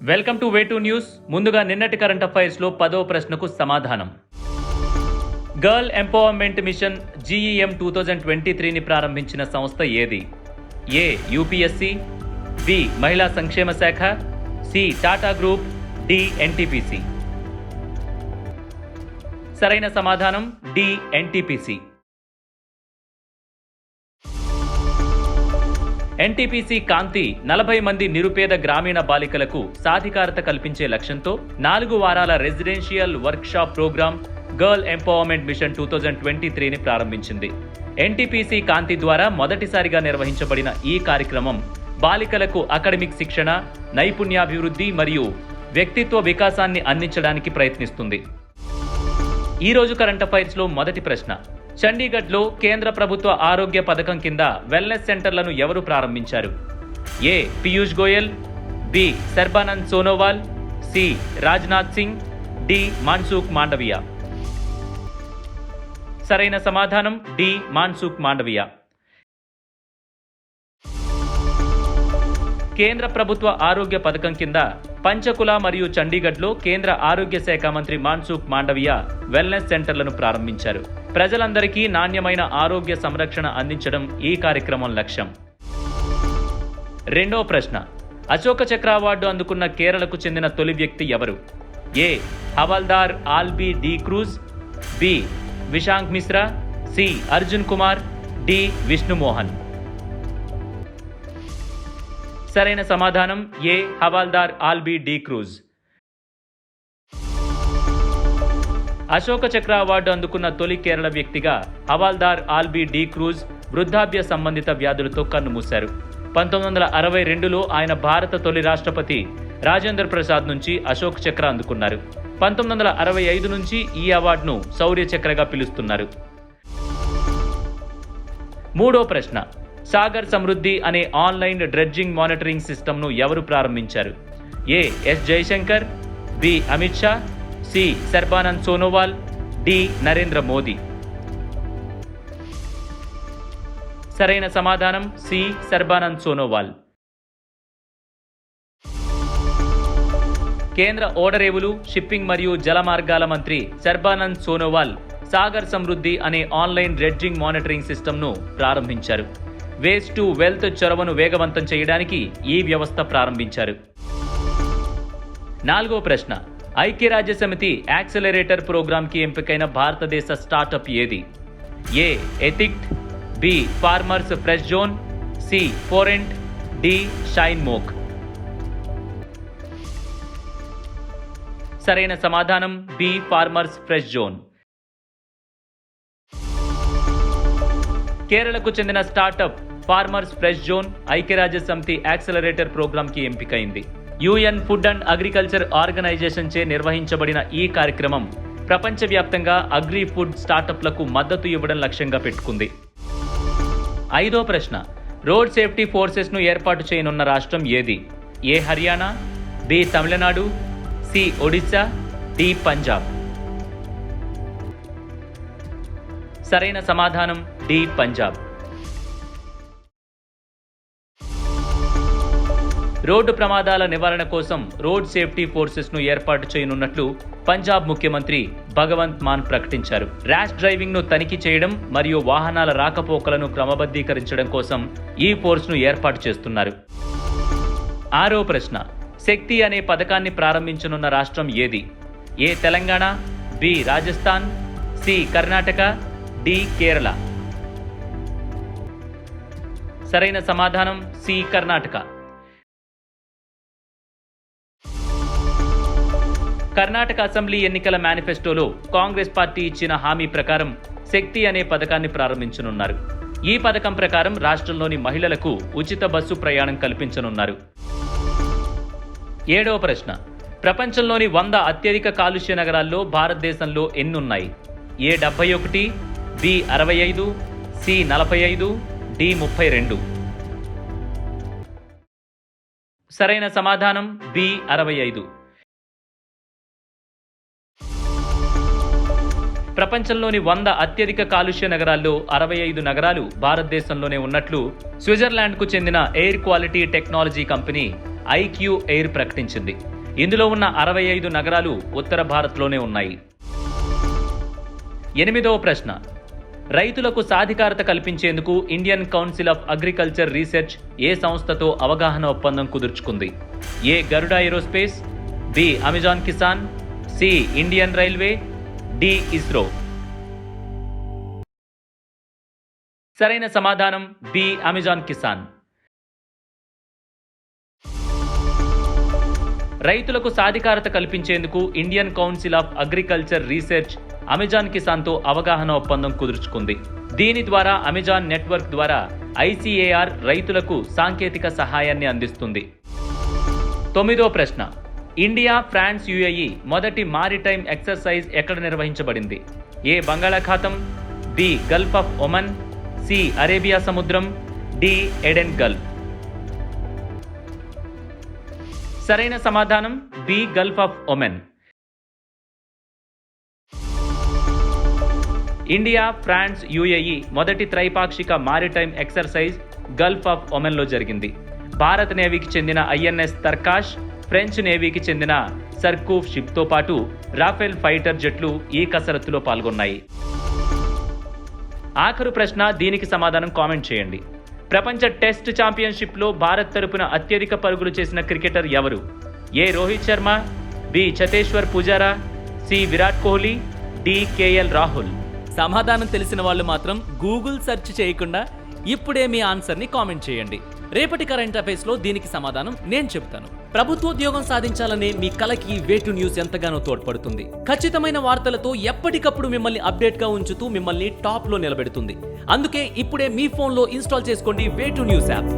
Welcome to వే2 news. ముందుగా నిన్నటి current affairs లో 10వ ప్రశ్నకు సమాధానం. గర్ల్ ఎంపవర్మెంట్ మిషన్ GEM 2023ని ప్రారంభించిన సంస్థ ఏది? ఏ యూపీఎస్సీ, బి మహిళా సంక్షేమ శాఖ, C Tata group, D NTPC. సరైన సమాధానం డి NTPC. NTPC కాంతి 40 మంది నిరుపేద గ్రామీణ బాలికలకు సాధికారత కల్పించే లక్ష్యంతో 4 వారాల residential workshop programme girl empowerment mission 2023ని ప్రారంభించింది. NTPC కాంతి ద్వారా మొదటిసారిగా నిర్వహించబడిన ఈ కార్యక్రమం బాలికలకు అకాడమిక్ శిక్షణ, నైపుణ్యాభివృద్ధి మరియు వ్యక్తిత్వ వికాసాన్ని అందించడానికి ప్రయత్నిస్తుంది. ఈ రోజు కరెంట్ అఫైర్స్ లో మొదటి ప్రశ్న. చండీగఢ్లో కేంద్ర ప్రభుత్వ ఆరోగ్య పథకం కింద వెల్నెస్ సెంటర్లను ఎవరు ప్రారంభించారు? A Piyush Goyal, B Sarbanand Sonowal, C Rajnath Singh, D Mansukh Mandaviya. సరైన సమాధానం డి మాన్సుఖ్ మాండవియా. కేంద్ర ప్రభుత్వ ఆరోగ్య పథకం కింద పంచకుల మరియు చండీగఢ్లో కేంద్ర ఆరోగ్య శాఖ మంత్రి మాన్సుఖ్ మాండవియా వెల్నెస్ సెంటర్లను ప్రారంభించారు. ప్రజలందరికీ నాణ్యమైన ఆరోగ్య సంరక్షణ అందించడం ఈ కార్యక్రమం లక్ష్యం. రెండవ ప్రశ్న. అశోక చక్ర అవార్డు అందుకున్న కేరళకు చెందిన తొలి వ్యక్తి ఎవరు? A Havaldar Albi D'Cruz, B Vishank Mishra, C Arjun Kumar, D Vishnumohan. సరైన సమాధానం A Havaldar Albi D'Cruz. Ashoka Chakra award అందుకున్న తొలి కేరళ వ్యక్తిగా హవాల్దార్ ఆల్బీ డి క్రూజ్ వృద్ధాప్య సంబంధిత వ్యాధులతో కన్నుమూశారు. 1962లో ఆయన భారత తొలి రాష్ట్రపతి రాజేంద్ర ప్రసాద్ నుంచి అశోక్ చక్ర అందుకున్నారు. 1965 నుంచి ఈ అవార్డును శౌర్య చక్రగా పిలుస్తున్నారు. మూడో ప్రశ్న. సాగర్ సమృద్ధి అనే ఆన్లైన్ డ్రెడ్జింగ్ మానిటరింగ్ సిస్టమ్ను ఎవరు ప్రారంభించారు? A S Jaishankar, B Amit Shah, C Sarbanand Sonowal, D Narendra Modi. సరైన సమాధానం సి సర్బానంద్ సోనోవాల్. కేంద్ర ఓడరేవులు, షిప్పింగ్ మరియు జల మార్గాల మంత్రి సర్బానంద్ సోనోవాల్ సాగర్ సమృద్ధి అనే ఆన్లైన్ డ్రెడ్జింగ్ మానిటరింగ్ సిస్టమ్ను ప్రారంభించారు. వేస్ట్ టు వెల్త్ చొరవను వేగవంతం చేయడానికి ఈ వ్యవస్థ ప్రారంభించారు. నాలుగో ప్రశ్న. ఐక్యరాజ్య సమితి యాక్సెలరేటర్ ప్రోగ్రాంకి ఎంపికైన భారతదేశ స్టార్టప్ ఏది? ఏ ఎథిక్ట్, B farmers fresh zone, C ఫోరెంట్, డి షైన్ మోక్. సరైన సమాధానం బి ఫార్మర్స్ ఫ్రెష్ జోన్. కేరళకు చెందిన స్టార్టప్ ఫార్మర్స్ ఫ్రెష్ జోన్ ఐక్యరాజ్య సమితి యాక్సెలరేటర్ ప్రోగ్రాంకి ఎంపికైంది. UN food and agriculture organisation చే నిర్వహించబడిన ఈ కార్యక్రమం ప్రపంచవ్యాప్తంగా అగ్రి ఫుడ్ స్టార్టప్లకు మద్దతు ఇవ్వడం లక్ష్యంగా పెట్టుకుంది. ఐదో ప్రశ్న. రోడ్ సేఫ్టీ ఫోర్సెస్ను ఏర్పాటు చేయనున్న రాష్ట్రం ఏది? A Haryana, B Tamil Nadu, C Odisha, D Punjab. సరైన సమాధానం డి పంజాబ్. రోడ్డు ప్రమాదాల నివారణ కోసం రోడ్ సేఫ్టీ ఫోర్సెస్ను ఏర్పాటు చేయనున్నట్లు పంజాబ్ ముఖ్యమంత్రి భగవంత్ మాన్ ప్రకటించారు. ర్యాష్ డ్రైవింగ్ను తనిఖీ చేయడం మరియు వాహనాల రాకపోకలను క్రమబద్ధీకరించడం కోసం ఈ ఫోర్స్ను ఏర్పాటు చేస్తున్నారు. ఆరో ప్రశ్న. శక్తి అనే పథకాన్ని ప్రారంభించనున్న రాష్ట్రం ఏది? A Telangana, B Rajasthan, C Karnataka, D Kerala. సరైన సమాధానం సి కర్ణాటక. కర్ణాటక అసెంబ్లీ ఎన్నికల మేనిఫెస్టోలో కాంగ్రెస్ పార్టీ ఇచ్చిన హామీ ప్రకారం శక్తి అనే పథకాన్ని ప్రారంభించనున్నారు. ఈ పథకం ప్రకారం రాష్ట్రంలోని మహిళలకు ఉచిత బస్సు ప్రయాణం కల్పించనున్నారు. ఏడవ ప్రశ్న. ప్రపంచంలోని 100 అత్యధిక కాలుష్య నగరాల్లో భారతదేశంలో ఎన్నున్నాయి? ఏ 71, బి 65, సి 45, డి 32. సరైన సమాధానం బి 65. ప్రపంచంలోని 100 అత్యధిక కాలుష్య నగరాల్లో 65 నగరాలు భారతదేశంలోనే ఉన్నట్లు స్విట్జర్లాండ్కు చెందిన air quality technology company IQ air ప్రకటించింది. ఇందులో ఉన్న 65 నగరాలు ఉత్తర భారత్లోనే ఉన్నాయి. 8వ ప్రశ్న. రైతులకు సాధికారత కల్పించేందుకు Indian council of agriculture research ఏ సంస్థతో అవగాహన ఒప్పందం కుదుర్చుకుంది? A Garuda aerospace, B Amazon Kisan, C Indian railway, D ISRO. సరైన సమాధానం బి అమెజాన్ కిసాన్. రైతులకు సాధికారత కల్పించేందుకు Indian council of agriculture research Amazon కిసాన్తో అవగాహన ఒప్పందం కుదుర్చుకుంది. దీని ద్వారా అమెజాన్ నెట్వర్క్ ద్వారా ICAR రైతులకు సాంకేతిక సహాయాన్ని అందిస్తుంది. 9వ ప్రశ్న. ఇండియా, ఫ్రాన్స్, UAE మొదటి మారిటైమ్ ఎక్సర్సైజ్ ఎక్కడ నిర్వహించబడింది? ఏ బంగాళాఖాతం, B Gulf of Oman, C Arabia సముద్రం, డి ఎడెన్ గల్ఫ్. సరైన సమాధానం B Gulf of Oman. India, France, UAE మొదటి త్రైపాక్షిక మారిటైమ్ ఎక్సర్సైజ్ గల్ఫ్ ఆఫ్ ఒమన్లో జరిగింది. భారత నేవీకి చెందిన INS తర్కాష్, ఫ్రెంచ్ నేవీకి చెందిన సర్కూఫ్ షిప్తో పాటు రాఫెల్ ఫైటర్ జెట్లు ఈ కసరత్తులో పాల్గొన్నాయి. ఆఖరు ప్రశ్న, దీనికి సమాధానం కామెంట్ చేయండి. ప్రపంచ టెస్ట్ ఛాంపియన్షిప్లో భారత్ తరపున అత్యధిక పరుగులు చేసిన క్రికెటర్ ఎవరు? A Rohit Sharma, B Cheteshwar Pujara, C Virat Kohli, D KL Rahul. సమాధానం తెలిసిన వాళ్ళు మాత్రం గూగుల్ సెర్చ్ చేయకుండా ఇప్పుడే మీ ఆన్సర్ని కామెంట్ చేయండి. రేపటి కరెంట్ అఫైర్స్లో దీనికి సమాధానం నేను చెప్తాను. ప్రభుత్వోద్యోగం సాధించాలనే మీ కలకి వేటు న్యూస్ ఎంతగానో తోడ్పడుతుంది. ఖచ్చితమైన వార్తలతో ఎప్పటికప్పుడు మిమ్మల్ని అప్డేట్గా ఉంచుతూ మిమ్మల్ని టాప్లో నిలబెడుతుంది. అందుకే ఇప్పుడే మీ ఫోన్లో ఇన్స్టాల్ చేసుకోండి వేటు న్యూస్ యాప్.